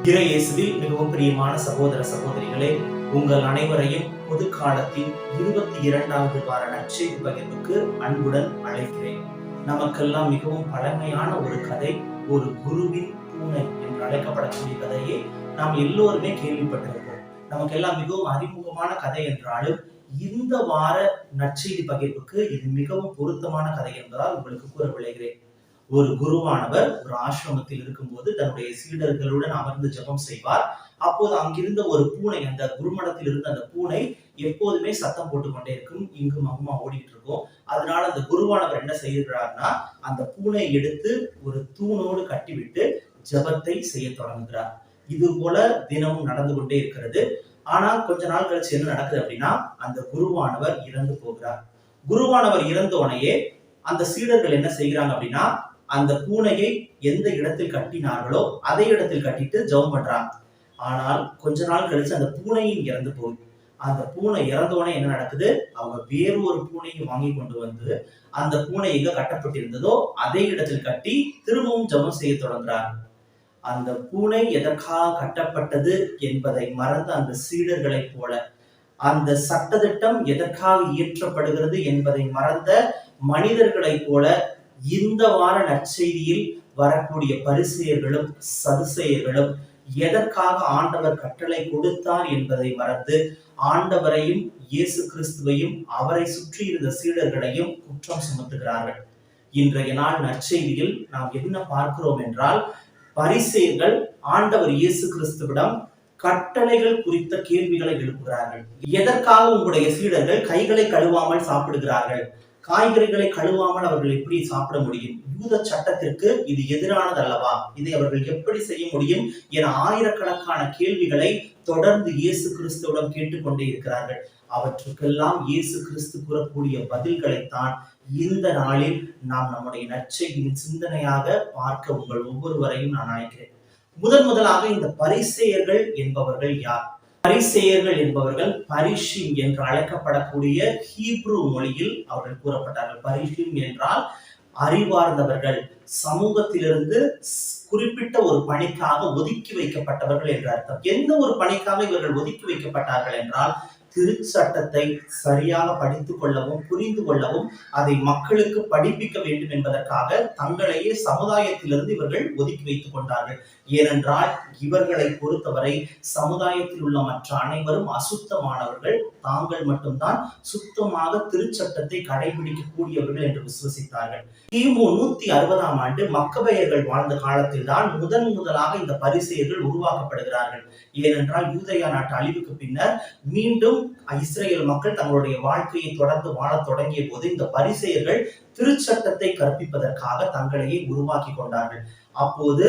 இறை இயேசுவில் மிகவும் பிரியமான சகோதர சகோதரிகளே, உங்கள் அனைவரையும் பொது காலத்தின் 22வது வார நற்செய்தி பகிர்வுக்கு அன்புடன் அழைக்கிறேன். நமக்கெல்லாம் மிகவும் பழமையான ஒரு கதை, ஒரு குருவின் பூனை என்று அழைக்கப்படக்கூடிய கதையை நாம் எல்லோருமே கேள்விப்பட்டிருப்போம். நமக்கெல்லாம் மிகவும் அறிமுகமான கதை என்றாலும் இந்த வார நற்செய்தி பகிர்வுக்கு இது மிகவும் பொருத்தமான கதை என்பதால் உங்களுக்கு கூற விளைகிறேன். ஒரு குருவானவர் ஒரு ஆசிரமத்தில் இருக்கும்போது தன்னுடைய சீடர்களுடன் அமர்ந்து ஜெபம் செய்வார். அப்போது அங்கிருந்த ஒரு பூனை, அந்த குருமடத்தில் இருந்த அந்த பூனை எப்போதுமே சத்தம் போட்டுக்கொண்டே இருக்கும், இங்கும் அங்குமா ஓடிட்டு இருக்கும். அதனால அந்த குருவானவர் என்ன செய்கிறார்னா, அந்த பூனை எடுத்து ஒரு தூணோடு கட்டிவிட்டு ஜெபத்தை செய்ய தொடங்குகிறார். இது போல தினமும் நடந்து கொண்டே இருக்கிறது. ஆனால் கொஞ்ச நாள் கழிச்சு என்ன நடக்குது அப்படின்னா, அந்த குருவானவர் இறந்து போகிறார். குருவானவர் இறந்தோனையே அந்த சீடர்கள் என்ன செய்கிறாங்க அப்படின்னா, அந்த பூனையை எந்த இடத்தில் கட்டினார்களோ அதே இடத்தில் கட்டிட்டு ஜெபம் பண்றாங்க. ஆனால் கொஞ்ச நாள் கழிச்சு அந்த பூனையும் இறந்து போகுது. அந்த பூனை இறந்தோடனே என்ன நடக்குது, அவங்க வேறு ஒரு பூனையை வாங்கி கொண்டு வந்து அந்த பூனை எங்க கட்டப்பட்டிருந்ததோ அதே இடத்தில் கட்டி திரும்பவும் ஜெபம் செய்ய தொடங்குறாங்க. அந்த பூனை எதற்காக கட்டப்பட்டது என்பதை மறந்த அந்த சீடர்களைப் போல, அந்த சட்டதிட்டம் எதற்காக இயற்றப்படுகிறது என்பதை மறந்த மனிதர்களைப் போல இந்த வார நற்செய்தியில் வரக்கூடிய பரிசேயர்களும் சதுசேயர்களும் எதற்காக ஆண்டவர் கட்டளை கொடுத்தார் என்பதை மறந்து ஆண்டவரையும் இயேசு கிறிஸ்துவையும் அவரை சுற்றி இருந்த சீடர்களையும் குற்றம் சுமத்துகிறார்கள். இன்றைய நாள் நற்செய்தியில் நாம் என்ன பார்க்கிறோம் என்றால், பரிசேயர்கள் ஆண்டவர் இயேசு கிறிஸ்துவிடம் கட்டளைகள் குறித்த கேள்விகளை எழுப்புகிறார்கள். எதற்காக உங்களுடைய சீடர்கள் கைகளை கழுவாமல் சாப்பிடுகிறார்கள்? காய்கறிகளை கழுவாமல் அவர்கள் எப்படி சாப்பிட முடியும்? யூத சட்டத்திற்கு இது எதிரானது அல்லவா? இதை அவர்கள் எப்படி செய்ய முடியும் என ஆயிரக்கணக்கான கேள்விகளை தொடர்ந்து இயேசு கிறிஸ்துவிடம் கேட்டுக்கொண்டே இருக்கிறார்கள். அவற்றுக்கெல்லாம் இயேசு கிறிஸ்து கூறக்கூடிய பதில்களைத்தான் இந்த நாளில் நாம் நம்முடைய நற்செய்தியின் சிந்தனையாக பார்க்க உங்கள் ஒவ்வொருவரையும் நான் அழைக்கிறேன். முதலாக இந்த பரிசேயர்கள் என்பவர்கள் யார்? பரிசேயர்கள் என்பவர்கள் பரிஷிம் என்று அழைக்கப்படக்கூடிய ஹீப்ரு மொழியில் அவர்கள் கூறப்பட்டார்கள். பரிஷிம் என்றால் அறிவார்ந்தவர்கள், சமூகத்திலிருந்து குறிப்பிட்ட ஒரு பணிக்காக ஒதுக்கி வைக்கப்பட்டவர்கள் என்ற அர்த்தம். எந்த ஒரு பணிக்காக இவர்கள் ஒதுக்கி வைக்கப்பட்டார்கள் என்றால், திருச்சட்டத்தை சரியாக படித்துக் கொள்ளவும் புரிந்து கொள்ளவும் அதை மக்களுக்கு படிப்பிக்க வேண்டும் என்பதற்காக தங்களையே சமுதாயத்திலிருந்து இவர்கள் ஒதுக்கி வைத்துக் கொண்டார்கள். ஏனென்றால் இவர்களை பொறுத்தவரை சமுதாயத்தில் உள்ள மற்ற அனைவரும் அசுத்தமானவர்கள், தாங்கள் மட்டும்தான் சுத்தமாக திருச்சட்டத்தை கடைபிடிக்க கூடியவர்கள் என்று விசுவசித்தார்கள். கிமு 160ஆம் ஆண்டு மக்கபேயர்கள் வாழ்ந்த காலத்தில் தான் முதலாக இந்த பரிசேயர்கள் உருவாக்கப்படுகிறார்கள். ஏனென்றால் யூதேயா நாட்டு அழிவுக்கு பின்னர் மீண்டும் இஸ்ரேல் மக்கள் தங்களுடைய வாழ்க்கையை தொடர்ந்து வாழ தொடங்கிய போது இந்த பரிசேயர்கள் திருச்சட்டத்தை கற்பிப்பதற்காக தங்களையே உருவாக்கி கொண்டார்கள். அப்போது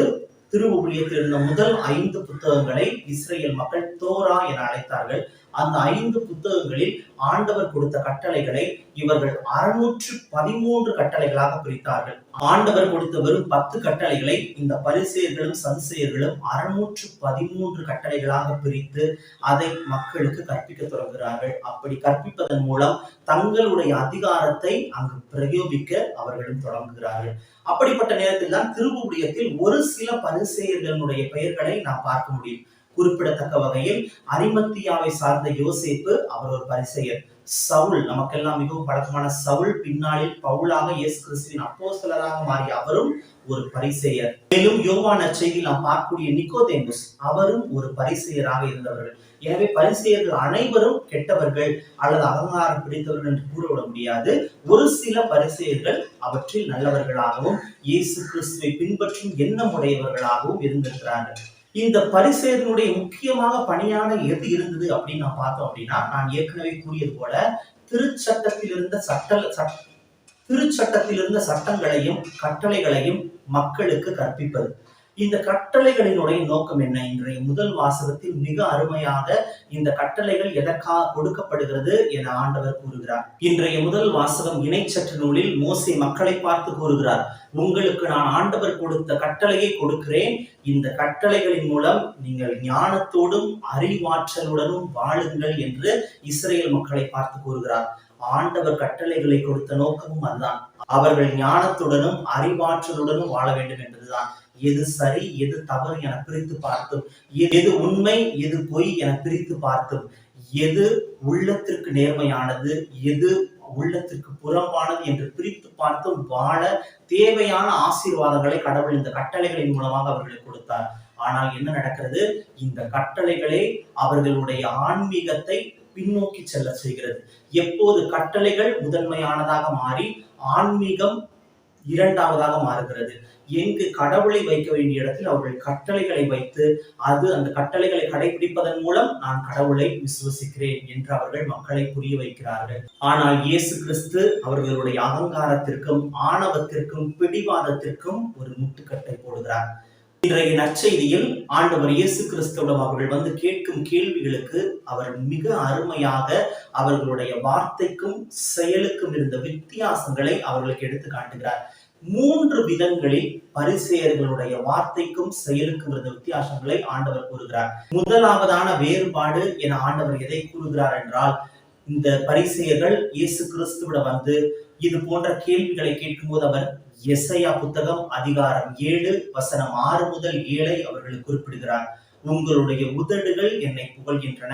திருவுழியத்தில் இருந்த முதல் 5 புத்தகங்களை இஸ்ரேல் மக்கள் தோரா என அழைத்தார்கள். அந்த 5 புத்தகங்களில் ஆண்டவர் கொடுத்த கட்டளைகளை இவர்கள் 613 கட்டளைகளாக பிரித்தார்கள். ஆண்டவர் கொடுத்த வெறும் 10 கட்டளைகளை இந்த பரிசேயர்களும் சதுசேயர்களும் 613 கட்டளைகளாக பிரித்து அதை மக்களுக்கு கற்பிக்க தொடங்குகிறார்கள். அப்படி கற்பிப்பதன் மூலம் தங்களுடைய அதிகாரத்தை அங்கு பிரயோகிக்க அவர்களும் தொடங்குகிறார்கள். அப்படிப்பட்ட நேரத்தில் தான் திருவுழியத்தில் ஒரு சில பரிசேயர்களுடைய பெயர்களை நாம் பார்க்க முடியும். குறிப்பிடத்தக்க வகையில் அரிமத்தியாவை சார்ந்த யோசேப்பு, அவர் ஒரு பரிசேயர். சவுல், நமக்கெல்லாம் மிகவும் பழக்கமான சவுல், பின்னாளில் பவுலாக இயேசு கிறிஸ்துவின் அப்போஸ்தலராக மாறிய அவரும் ஒரு பரிசேயர். மேலும் யோவான் நற்செய்தியில் நாம் பார்க்கக்கூடிய நிக்கோதேமுஸ், அவரும் ஒரு பரிசேயராக இருந்தவர்கள். எனவே பரிசேயர்கள் அனைவரும் கெட்டவர்கள் அல்லது அகங்காரம் பிடித்தவர்கள் என்று கூறவிட முடியாது. ஒரு சில பரிசேயர்கள் அவற்றில் நல்லவர்களாகவும் இயேசு கிறிஸ்துவை பின்பற்றும் எண்ணம் உடையவர்களாகவும் இருந்திருக்கிறார்கள். இந்த பரிசேயர்களுடைய முக்கியமாக பணியான எது இருந்தது அப்படின்னு நான் பார்த்தோம் அப்படின்னா, நான் ஏற்கனவே கூறியது போல திருச்சட்டத்தில் இருந்த சட்டங்களையும் கட்டளைகளையும் மக்களுக்கு கற்பிப்பது. இந்த கட்டளைகளினுடைய நோக்கம் என்ன? இன்றைய முதல் வாசகத்தில் மிக அருமையாக இந்த கட்டளைகள் எதற்காக கொடுக்கப்படுகிறது என ஆண்டவர் கூறுகிறார். இன்றைய முதல் வாசகம் இணைச்சற்று நூலில் மோசே மக்களை பார்த்து கூறுகிறார், உங்களுக்கு நான் ஆண்டவர் கொடுத்த கட்டளையை கொடுக்கிறேன். இந்த கட்டளைகளின் மூலம் நீங்கள் ஞானத்தோடும் அறிவாற்றலுடனும் வாழுங்கள் என்று இஸ்ரேல் மக்களை பார்த்து கூறுகிறார். ஆண்டவர் கட்டளைகளை கொடுத்த நோக்கமும் அதுதான். அவர்கள் ஞானத்துடனும் அறிவாற்றலுடனும் வாழ வேண்டும் என்பதுதான். எது சரி எது தவறு என பிரித்து பார்த்தும், எது உண்மை எது பொய் என பிரித்து பார்த்தும், எது உள்ளத்திற்கு நேர்மையானது எது உள்ளத்திற்கு புறம்பானது என்று பிரித்து பார்த்தும் வாழ தேவையான ஆசீர்வாதங்களை கடவுள் இந்த கட்டளைகளின் மூலமாக அவர்களுக்கு கொடுத்தார். ஆனால் என்ன நடக்கிறது? இந்த கட்டளைகளே அவர்களுடைய ஆன்மீகத்தை பின்னோக்கி செல்ல செய்கிறது. எப்போது கட்டளைகள் முதன்மையானதாக மாறி ஆன்மீகம் இரண்டாவதாக மாறுகிறது, எங்கு கடவுளை வைக்க வேண்டிய இடத்தில் அவர்கள் கட்டளைகளை வைத்து அந்த கட்டளைகளை கடைபிடிப்பதன் மூலம் நான் கடவுளை விசுவசிக்கிறேன் என்று அவர்கள் மக்களை புரிய வைக்கிறார்கள். ஆனால் இயேசு கிறிஸ்து அவர்களுடைய அகங்காரத்திற்கும் ஆணவத்திற்கும் பிடிவாதத்திற்கும் ஒரு முட்டுக்கட்டை போடுகிறார். இன்றைய நற்செய்தியில் ஆண்டவர் இயேசு கிறிஸ்துவிடம் அவர்கள் வந்து கேட்கும் கேள்விகளுக்கு அவர் மிக அருமையாக அவர்களுடைய வார்த்தைக்கும் செயலுக்கும் இருந்த வித்தியாசங்களை அவர்களுக்கு எடுத்து காட்டுகிறார். 3 விதங்களில் பரிசேயர்களுடைய வார்த்தைக்கும் செயலுக்கும் இருந்த வித்தியாசங்களை ஆண்டவர் கூறுகிறார். முதலாவதான வேறுபாடு என ஆண்டவர் எதை கூறுகிறார் என்றால், இந்த பரிசேயர்கள் இயேசு கிறிஸ்துவிடம் வந்து இது போன்ற கேள்விகளை கேட்கும்போது அவர் எசையா புத்தகம் அதிகாரம் 7 வசனம் 6 முதல் 7 அவர்களுக்கு குறிப்பிடுகிறார். உங்களுடைய உதடுகள் என்னை புகழ்கின்றன,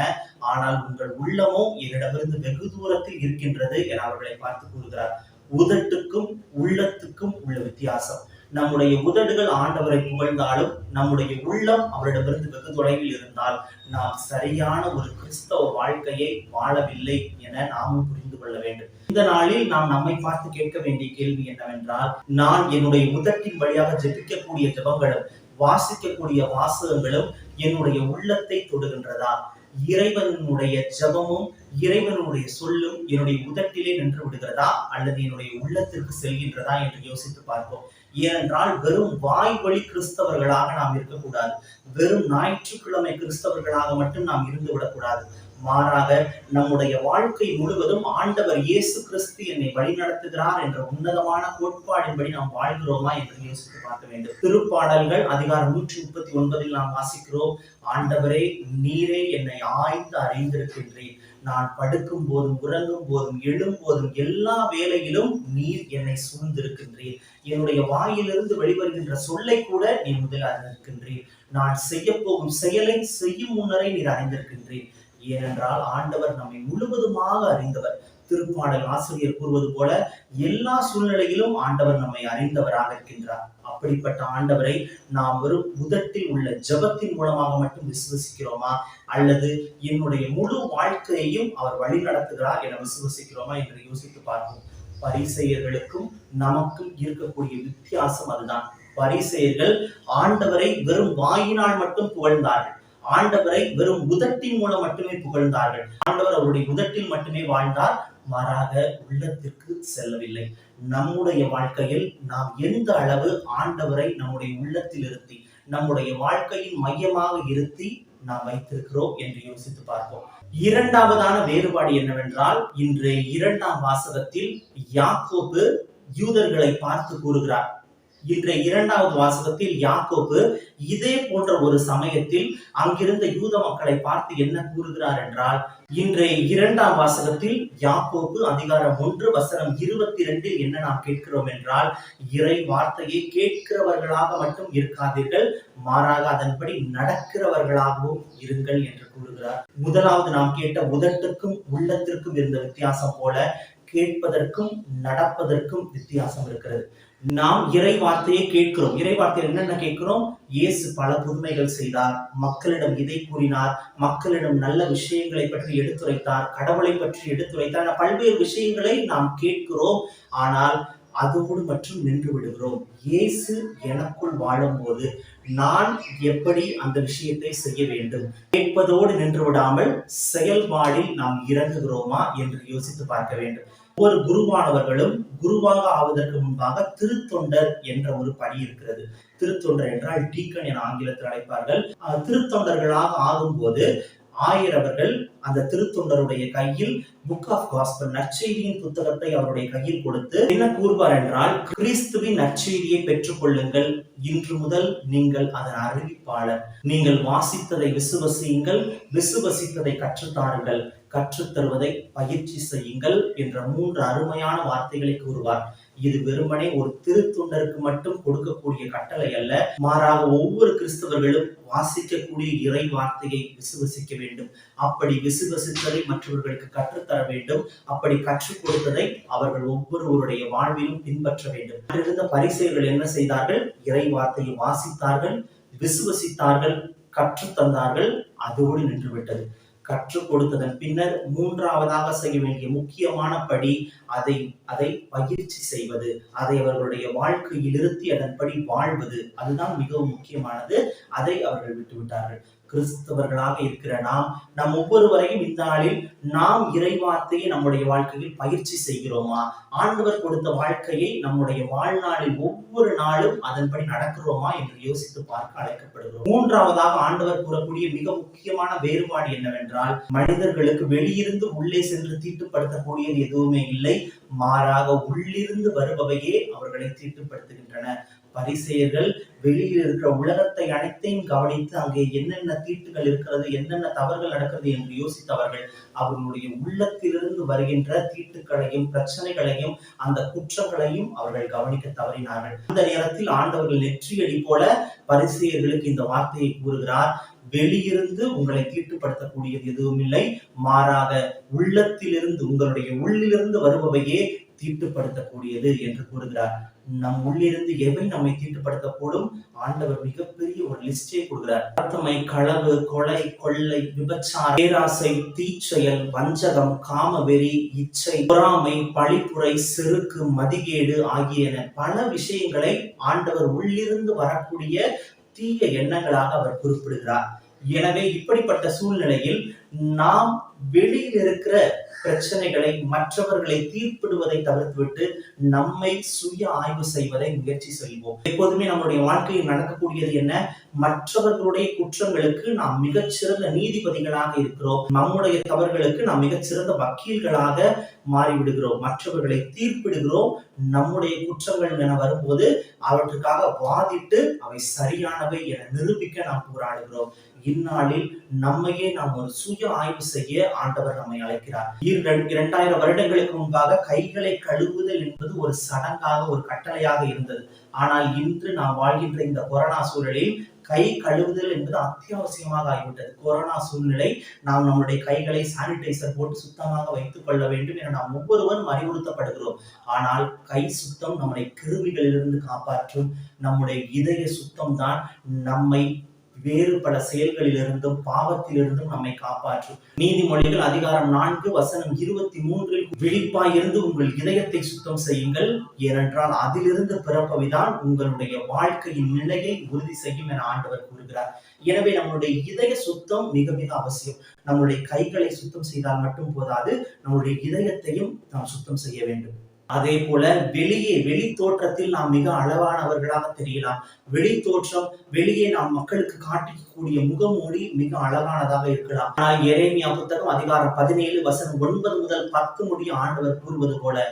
ஆனால் உங்கள் உள்ளமோ என்னிடமிருந்து வெகு தூரத்தில் இருக்கின்றது என அவர்களை பார்த்து கூறுகிறார். உதட்டுக்கும் உள்ளத்துக்கும் உள்ள வித்தியாசம். நம்முடைய உதடுகள் ஆண்டவரை புகழ்ந்தாலும் நம்முடைய உள்ளம் அவரிடமிருந்து வெகு தொலைவில் இருந்தால் நாம் சரியான ஒரு கிறிஸ்தவ வாழ்க்கையை வாழவில்லை என நாமும் புரிந்து கொள்ள வேண்டும். இந்த நாளில் நாம் நம்மை பார்த்து கேட்க வேண்டிய கேள்வி என்னவென்றால், நான் என்னுடைய உதட்டின் வழியாக ஜெபிக்கக்கூடிய ஜெபங்களும் வாசிக்கக்கூடிய வாசகங்களும் என்னுடைய உள்ளத்தை தொடுகின்றதா? இறைவனுடைய ஜெபமும் இறைவனுடைய சொல்லும் என்னுடைய உதட்டிலே நின்று விடுகிறதா அல்லது என்னுடைய உள்ளத்திற்கு செல்கின்றதா என்று யோசித்து பார்ப்போம். ஏனென்றால் வெறும் வாய் வழி கிறிஸ்தவர்களாக நாம் இருக்கக்கூடாது. வெறும் ஞாயிற்றுக்கிழமை கிறிஸ்தவர்களாக மட்டும் நாம் இருந்து விடக்கூடாது. மாறாக நம்முடைய வாழ்க்கை முழுவதும் ஆண்டவர் இயேசு கிறிஸ்து என்னை வழிநடத்துகிறார் என்ற உன்னதமான கோட்பாடின்படி நாம் வாழ்கிறோமா என்று யோசித்து பார்க்க வேண்டும். திருப்பாடல்கள் அதிகாரம் 139 நாம் வாசிக்கிறோம், ஆண்டவரே நீரே என்னை ஆய்ந்து அறிந்திருக்கின்றீர். நான் படுக்கும் போதும் உறங்கும் போதும் எழும் போதும் எல்லா வேளையிலும் நீர் என்னை சூழ்ந்திருக்கின்றீர். என்னுடைய வாயிலிருந்து வெளிவருகின்ற சொல்லை கூட நீ முதல் அறிந்திருக்கின்றீர். நான் செய்ய போகும் செயலை செய்யும் முன்னரே நீர் அறிந்திருக்கின்றீர். ஏனென்றால் ஆண்டவர் நம்மை முழுவதுமாக அறிந்தவர். திருப்பாடல் ஆசிரியர் கூறுவது போல எல்லா சூழ்நிலையிலும் ஆண்டவர் நம்மை அறிந்தவராக இருக்கின்றார். அப்படிப்பட்ட ஆண்டவரை நாம் வெறும் உதட்டில் உள்ள ஜெபத்தின் மூலமாக மட்டும் விசுவசிக்கிறோமா அல்லது என்னுடைய முழு வாழ்க்கையையும் அவர் வழி நடத்துகிறார் என விசுவசிக்கிறோமா என்று யோசித்து பார்ப்போம். பரிசேயர்களுக்கும் நமக்கும் இருக்கக்கூடிய வித்தியாசம் அதுதான். பரிசேயர்கள் ஆண்டவரை வெறும் வாயினால் மட்டும் புகழ்ந்தார்கள். ஆண்டவரை வெறும் உதட்டின் மூலம் மட்டுமே புகழ்ந்தார்கள். ஆண்டவர் அவருடைய உதட்டில் மட்டுமே வாழ்ந்தார், மாறாக உள்ளத்திற்கு செல்லவில்லை. நம்முடைய வாழ்க்கையில் நாம் எந்த அளவு ஆண்டவரை நம்முடைய உள்ளத்தில் இருத்தி நம்முடைய வாழ்க்கையின் மையமாக இருத்தி நாம் வைத்திருக்கிறோம் என்று யோசித்து பார்ப்போம். இரண்டாவதான வேறுபாடு என்னவென்றால், இன்றைய 2ஆம் வாசகத்தில் யாக்கோபு யூதர்களை பார்த்து கூறுகிறார். இன்றைய 2வது வாசகத்தில் யாக்கோபு இதே போன்ற ஒரு சமயத்தில் அங்கிருந்த யூத மக்களை பார்த்து என்ன கூறுகிறார் என்றால், இன்றைய 2ஆம் வாசகத்தில் யாக்கோபு அதிகாரம் 1 வசனம் 22 என்ன நாம் கேட்கிறோம் என்றால், இறை வார்த்தையை கேட்கிறவர்களாக மட்டும் இருக்காதீர்கள், மாறாக அதன்படி நடக்கிறவர்களாகவும் இருங்கள் என்று கூறுகிறார். முதலாவது நாம் கேட்ட உதட்டுக்கும் உள்ளத்திற்கும் இருந்த வித்தியாசம் போல கேட்பதற்கும் நடப்பதற்கும் வித்தியாசம் இருக்கிறது. நாம் இறை வார்த்தையை கேட்கிறோம். இறை வார்த்தையில் என்னென்ன கேட்கிறோம்? இயேசு பல புதுமைகள் செய்தார், மக்களிடம் இதை கூறினார், மக்களிடம் நல்ல விஷயங்களை பற்றி எடுத்துரைத்தார், கடவுளை பற்றி எடுத்துரைத்தார், பல்வேறு விஷயங்களை நாம் கேட்கிறோம். ஆனால் அதோடு மட்டும் நின்று விடுகிறோம். இயேசு எனக்குள் வாழும்போது நான் எப்படி அந்த விஷயத்தை செய்ய வேண்டும்? கேட்பதோடு நின்று விடாமல் செயல்பாடில் நாம் இறங்குகிறோமா என்று யோசித்து பார்க்க வேண்டும். ஒவ்வொரு குருவானவர்களும் குருவாக ஆவதற்கு முன்பாக திருத்தொண்டர் என்ற ஒரு பணி இருக்கிறது. திருத்தொண்டர் என்றால் டீக்கன் என ஆங்கிலத்தில் அழைப்பார்கள். திருத்தொண்டர்களாக ஆகும்போது ஆயரவர்கள் அந்த திருத்தொண்டருடைய கையில் புக் ஆஃப் காஸ்பல் நற்செய்தியின் புத்தகத்தை அவருடைய கையில் கொடுத்து என்ன கூறுவார் என்றால், கிறிஸ்துவின் நற்செய்தியை பெற்றுக் கொள்ளுங்கள், இன்று முதல் நீங்கள் அதன் அறிவிப்பாளர், நீங்கள் வாசித்ததை விசுவசியுங்கள், விசுவசித்ததை கற்றுத்தாருங்கள், கற்றுத்தருவதை பயிற்சி செய்யுங்கள் என்ற 3 அருமையான வார்த்தைகளை கூறுவார். இது வெறுமனே ஒரு திருத்தொண்டருக்கு மட்டும் கொடுக்கக்கூடிய கட்டளை அல்ல, மாறாக ஒவ்வொரு கிறிஸ்தவர்களும் வாசிக்கக்கூடிய இறை வார்த்தையை விசுவசிக்க வேண்டும். அப்படி விசுவசித்ததை மற்றவர்களுக்கு கற்றுத்தர வேண்டும். அப்படி கற்றுக் கொடுத்ததை அவர்கள் ஒவ்வொருவருடைய வாழ்விலும் பின்பற்ற வேண்டும். அங்கிருந்த பரிசேயர்கள் என்ன செய்தார்கள்? இறை வார்த்தையை வாசித்தார்கள், விசுவசித்தார்கள், கற்றுத்தந்தார்கள். அதோடு நின்றுவிட்டது. கற்றுக் கொடுத்ததன் பின்னர் மூன்றாவதாக செய்ய வேண்டிய முக்கியமான படி அதை பயிற்சி செய்வது, அதை அவர்களுடைய வாழ்க்கையில் இருத்தி அதன்படி வாழ்வது. அதுதான் மிகவும் முக்கியமானது. அதை அவர்கள் விட்டுவிட்டார்கள். கிறிஸ்தவர்களாக இருக்கிற நம் ஒவ்வொருவரையும் இந்த நாளில் நாம் இறை வார்த்தையை நம்முடைய வாழ்க்கையில் பயிற்சி செய்கிறோமா? ஆண்டவர் கொடுத்த வாழ்க்கையை நம்முடைய வாழ்நாளில் ஒவ்வொரு நாளும் அதன்படி நடக்கிறோமா என்று யோசித்து பார்க்க அழைக்கப்படுகிறோம். மூன்றாவதாக ஆண்டவர் கூறக்கூடிய மிக முக்கியமான வேறுபாடு என்னவென்றால், மனிதர்களுக்கு வெளியிருந்து உள்ளே சென்று தீட்டுப்படுத்தக்கூடியது எதுவுமே இல்லை, மாறாக உள்ளிருந்து வருபவையே அவர்களை தீட்டுப்படுத்துகின்றன. பரிசேயர்கள் வெளியில் இருக்கிற உலகத்தை அனைத்தையும் கவனித்து அங்கே என்னென்ன தீட்டுகள் இருக்கிறது, என்னென்ன தவறுகள் நடக்கிறது என்று யோசித்தவர்கள் அவர்களுடைய உள்ளத்திலிருந்து வருகின்ற தீட்டுகளையும் பிரச்சனைகளையும் அந்த குற்றங்களையும் அவர்கள் கவனிக்க தவறினார்கள். அந்த நேரத்தில் ஆண்டவர்கள் நெற்றியடி போல பரிசேயர்களுக்கு இந்த வார்த்தையை கூறுகிறார், வெளியிருந்து உங்களை தீட்டுப்படுத்தக்கூடியது எதுவும் இல்லை, மாறாக உள்ளத்திலிருந்து உங்களுடைய உள்ளிலிருந்து வருபவையே தீட்டுப்படுத்தக்கூடியது என்று கூறுகிறார். நம் உள்ளிருந்து எவை நம்மை தீட்டுப்படுத்தக்கூடும்? ஆண்டவர் மிகப்பெரிய ஒரு லிஸ்டே கொடுக்கிறார். அர்த்தமை, களவு, கொலை, கொள்ளை, விபச்சாரம், பேராசை, தீச்செயல், வஞ்சகம், காமவெறி, இச்சை, பொறாமை, பழிப்புரை, செருக்கு, மதிகேடு ஆகியன பல விஷயங்களை ஆண்டவர் உள்ளிருந்து வரக்கூடிய தீய எண்ணங்களாக அவர் குறிப்பிடுகிறார். எனவே இப்படிப்பட்ட சூழ்நிலையில் நாம் வெளியில் இருக்கிற பிரச்சனைகளை, மற்றவர்களை தீர்ப்பிடுவதை தவிர்த்துவிட்டு நம்மை சுய ஆய்வு செய்வதை முயற்சி செய்வோம். எப்போதுமே நம்முடைய வாழ்க்கையில் நடக்கக்கூடியது என்ன? மற்றவர்களுடைய குற்றங்களுக்கு நாம் மிகச்சிறந்த நீதிபதிகளாக இருக்கிறோம், நம்முடைய தவறுகளுக்கு நாம் மிகச்சிறந்த வக்கீல்களாக மாறிவிடுகிறோம், மற்றவர்களை தீர்ப்பிடுகிறோம். நம்முடைய குற்றங்கள் என வரும்போது அவற்றுக்காக வாதிட்டு அவை சரியானவை என நிரூபிக்க நாம் போராடுகிறோம். இந்நாளில் நம்மையே நாம் ஒரு சுய ஆய்வு செய்ய ஆண்டவர் நம்மை அழைக்கிறார். 2000 வருடங்களுக்கு முன்பாக கைகளை கழுவுதல் என்பது ஒரு சடங்காக, ஒரு கட்டளையாக இருந்தது. ஆனால் இன்று நாம் வாழ்கின்ற இந்த கொரோனா சூழலில் கை கழுவுதல் என்பது அத்தியாவசியமாக ஆகிவிட்டது. கொரோனா சூழ்நிலை, நாம் நம்முடைய கைகளை சானிடைசர் போட்டு சுத்தமாக வைத்துக் கொள்ள வேண்டும் என நாம் ஒவ்வொருவரும் அறிவுறுத்தப்படுகிறோம். ஆனால் கை சுத்தம் நம்முடைய கிருமிகளிலிருந்து காப்பாற்றும். நம்முடைய இதய சுத்தம் தான் நம்மை வேறு பல செயல்களிலிருந்தும் பாவத்திலிருந்தும் நம்மை காப்பாற்றும். நீதிமொழிகள் அதிகாரம் 4 வசனம் 23 விழிப்பாயிருந்து உங்கள் இதயத்தை சுத்தம் செய்யுங்கள், ஏனென்றால் அதிலிருந்து பிறப்பவைதான் உங்களுடைய வாழ்க்கையின் நிலையை உறுதி செய்யும் என ஆண்டவர் கூறுகிறார். எனவே நம்முடைய இதய சுத்தம் மிக மிக அவசியம். நம்முடைய கைகளை சுத்தம் செய்தால் மட்டும் போதாது, நம்முடைய இதயத்தையும் நாம் சுத்தம் செய்ய வேண்டும். அதே போல வெளி தோற்றத்தில் நாம் மிக அழகானவர்களாக தெரியலாம். வெளி தோற்றம், வெளியே நாம் மக்களுக்கு காட்டிக்கக்கூடிய முகமூடி மிக அழகானதாக இருக்கலாம். ஆனால் எரேமியா புத்தகம் அதிகாரம் 17 வசனம் 9 முதல் 10 முடிய ஆண்டவர் கூறுவது போல,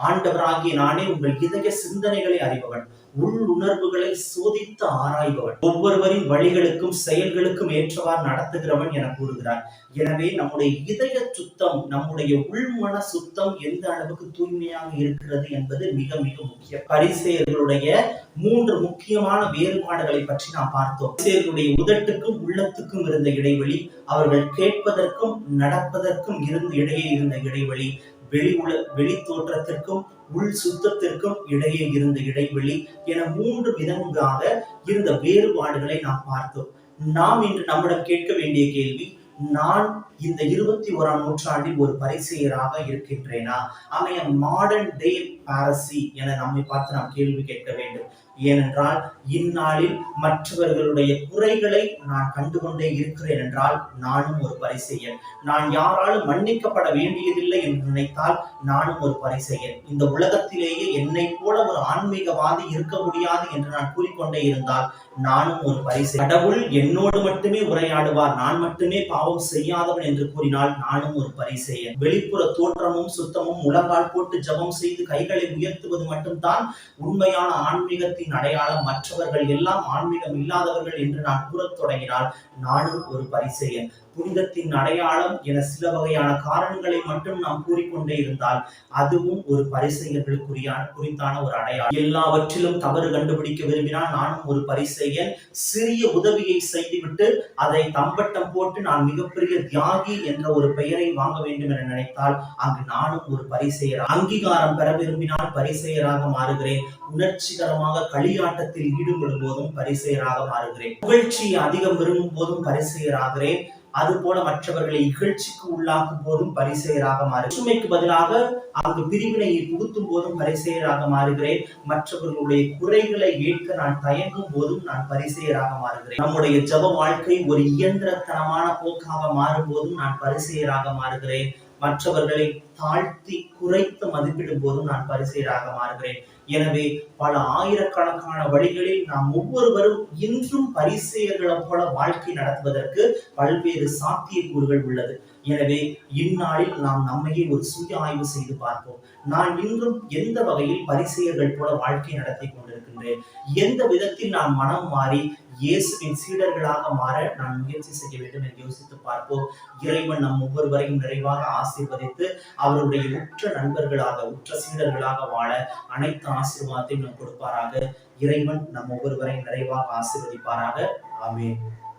ஆண்டவராகிய நானே உங்கள் இதய சிந்தனைகளை அறிபவன், உள் உணர்வுகளை சோதித்து ஆராய்பவன், ஒவ்வொருவரின் வழிகளுக்கும் செயல்களுக்கும் ஏற்றவாறு நடத்துகிறவன் என கூறுகிறார். எனவே நம்முடைய இதய சுத்தம், நம்முடைய உள்மன சுத்தம் எந்த அளவுக்கு தூய்மையாக இருக்கிறது என்பது மிக மிக முக்கியம். பரிசேயர்களுடைய 3 முக்கியமான வேறுபாடுகளை பற்றி நாம் பார்த்தோம். பரிசேயர்களுடைய உதட்டுக்கும் உள்ளத்துக்கும் இருந்த இடைவெளி, அவர்கள் கேட்பதற்கும் நடப்பதற்கும் இடையே இருந்த இடைவெளி, வெளி தோற்றத்திற்கும் உள் சுத்தத்திற்கும் இடையே இருந்த இடைவெளி என 3 விதங்களாக இருந்த வேறுபாடுகளை நாம் பார்த்தோம். நாம் இன்று நம்மிடம் கேட்க வேண்டிய கேள்வி, நான் இந்த 21ஆம் நூற்றாண்டில் ஒரு பரிசேயராக இருக்கின்றேனா? அமைய மாடர்ன் டே பாரசி என நம்மை பார்த்து நாம் கேள்வி கேட்க வேண்டும். ஏனென்றால் இந்நாளில் மற்றவர்களுடைய குறைகளை நான் கண்டுகொண்டே இருக்கிறேன் என்றால் நானும் ஒரு பரிசேயன். நான் யாராலும் மன்னிக்கப்பட வேண்டியதில்லை என்று நினைத்தால் நானும் ஒரு பரிசேயன். இந்த உலகத்திலேயே என்னை போல ஒரு ஆன்மீகவாதி இருக்க முடியாது என்று நான் கூறிக்கொண்டே இருந்தால் நானும் ஒரு பரிசேயன். கடவுள் என்னோடு மட்டுமே உரையாடுவார், நான் மட்டுமே பாவம் செய்யாதவன் என்று கூறினால் நானும் ஒரு பரிசேயன். வெளிப்புற தோற்றமும் சுத்தமும் முழங்கால் போட்டு ஜெபம் செய்து கைகளை உயர்த்துவது மட்டும்தான் உண்மையான ஆன்மீகத்தின் அடையாளம், மற்றவர்கள் எல்லாம் ஆன்மீகம் இல்லாதவர்கள் என்று நான் கூறத் தொடங்கினால் நானும் ஒரு பரிசேயன். புனிதத்தின் அடையாளம் என சில வகையான காரணங்களை மட்டும் நாம் கூறிக்கொண்டே இருந்தால் அதுவும் ஒரு குறித்தான ஒரு அடையாளம். எல்லாவற்றிலும் தவறு கண்டுபிடிக்க விரும்பினால் நானும் ஒரு பரிசேயன். சிறிய உதவியை செய்துவிட்டு அதை தம்பட்டம் போட்டு நான் மிகப்பெரிய தியாகி என்ற ஒரு பெயரை வாங்க வேண்டும் என நினைத்தால் அங்கு நானும் ஒரு பரிசேயர். அங்கீகாரம் பெற விரும்பினால் பரிசேயராக மாறுகிறேன். உணர்ச்சிகரமாக களியாட்டத்தில் ஈடுபடும் போதும் பரிசேயராக மாறுகிறேன். புகழ்ச்சியை அதிகம் விரும்பும் போதும் பரிசேயராகிறேன். அதுபோல மற்றவர்களை இகழ்ச்சிக்கு உள்ளாக்கும் போதும் பரிசேயராக மாறுகிறேன். ஒற்றுமைக்கு பதிலாக அங்கு பிரிவினையை புகுத்தும் போதும் பரிசேயராக மாறுகிறேன். மற்றவர்களுடைய குறைகளை ஏற்க நான் தயங்கும் போதும் நான் பரிசேயராக மாறுகிறேன். நம்முடைய ஜெப வாழ்க்கை ஒரு இயந்திரத்தனமான போக்காக மாறும் போதும் நான் பரிசேயராக மாறுகிறேன். மற்றவர்களை தாழ்த்தி குறைத்து மதிப்பிடும் போதும் நான் பரிசேயராக மாறுகிறேன். எனவே பல ஆயிரக்கணக்கான வழிகளில் நாம் ஒவ்வொருவரும் இன்றும் பரிசேயர்களை போல வாழ்க்கை நடத்துவதற்கு பல்வேறு சாத்தியக்கூறுகள் உள்ளது. எனவே இந்நாளில் நாம் நம்மையே ஒரு சுய ஆய்வு செய்து பார்ப்போம். நான் இன்றும் எந்த வகையில் பரிசேயர்கள் போல வாழ்க்கை நடத்தி கொண்டிருக்கின்றேன்? எந்த விதத்தில் நான் மனம் மாறி இயேசுவின் சீடர்களாக மாற நான் முயற்சி செய்ய வேண்டும் என்று யோசித்து பார்ப்போம். இறைவன் நம் ஒவ்வொருவரையும் நிறைவாக ஆசீர்வதித்து அவருடைய உற்ற நண்பர்களாக, உற்ற சீடர்களாக வாழ அனைத்து ஆசீர்வாதத்தையும் நம் கொடுப்பாராக. இறைவன் நம் ஒவ்வொருவரையும் நிறைவாக ஆசீர்வதிப்பாராக. ஆமென்.